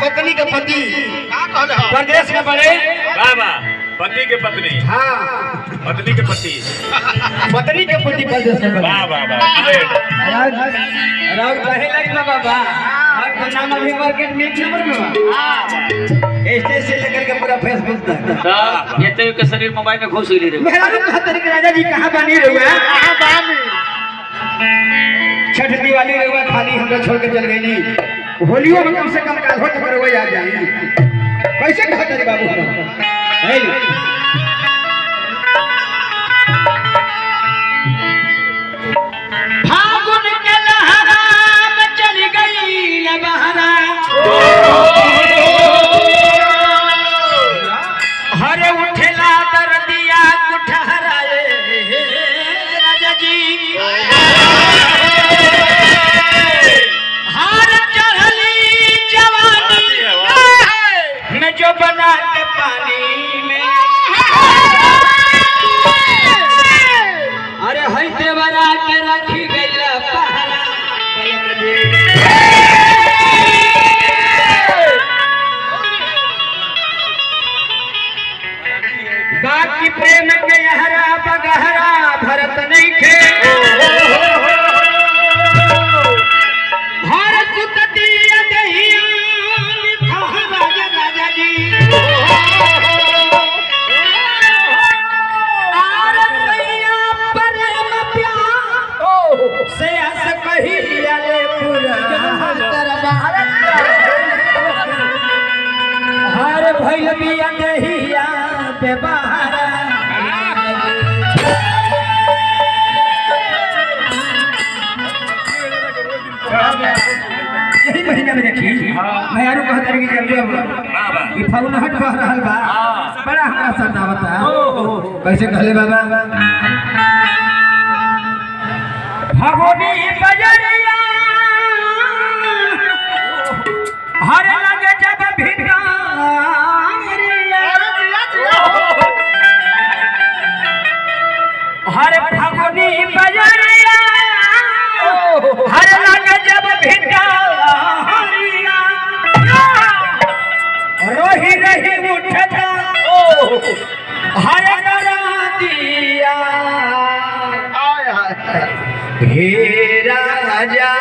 पत्नी के पति प्रदेश में बड़े बाबा पति के पत्नी हाँ पत्नी के पति पत्नी के पति प्रदेश में बड़े बाबा राउर कहे लग ना बाबा आपका नाम अभी मार्केट में 1 नंबर में बा स्टेज से लेकर के पूरा फेसबुक तक सब ये तो के शरीर मोबाइल में घुस गई रे मेरा लोग कहते हैं कि राजा जी कहाँ बनी रहुआ कहां बानी छठ दिवाली रहुआ खाली हमरा छोड़ के चल गई नहीं होलियो में कम से कम काल्हो तक रहुआ आ जाए कैसे कहते रे बाबू है फागुन के लहरा में चली गई न बहरा हरे उठेला दर्दिया कुठहरा राजा जी हार चढ़ली जवानी में जो बना के पानी में अरे हई देवरा के रखी गईला पहरा बाकी प्रेम के यहरा बगहरा भरत नहीं खे भारत सुतती दहिया राजा राजा जी से आस कही आले पूरा हर भइल बिया दहिया पे बहारा यही महीना में देखी मैं यारू कहते रही कि जब ये फागुनहट बह रहल बा बड़ा हमरा सतावता कैसे कहले बाबा भगोनी बजरिया हर लगे जब भिखारिया हर भगोनी बजरिया हर लगे जब भिखारिया रोही रही उठता हर करा दिया हे राजा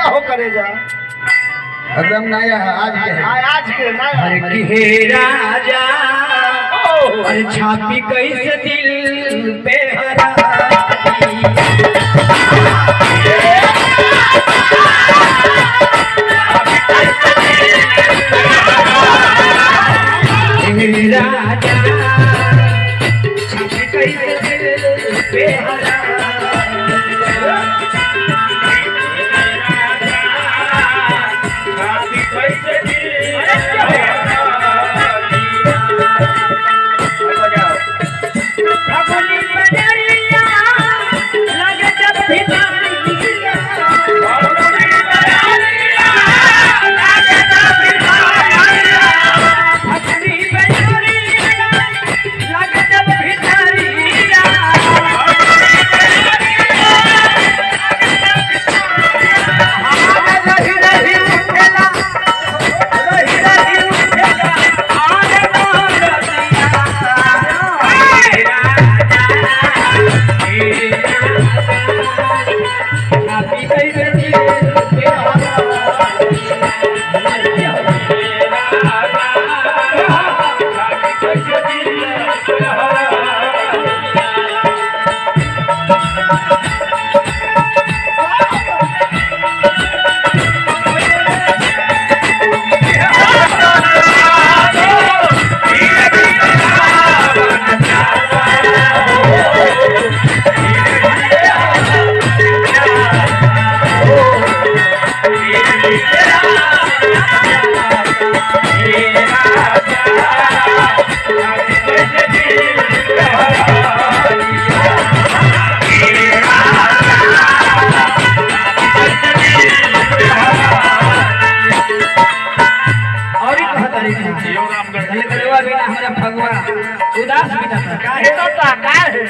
हो करे जा एकदम नया है आज के है आज के अरे कि हे राजा अरे छापी कैसे दिल पे हरा हे राजा छापी कैसे दिल पे हरा उदास भी था काहे तो काहे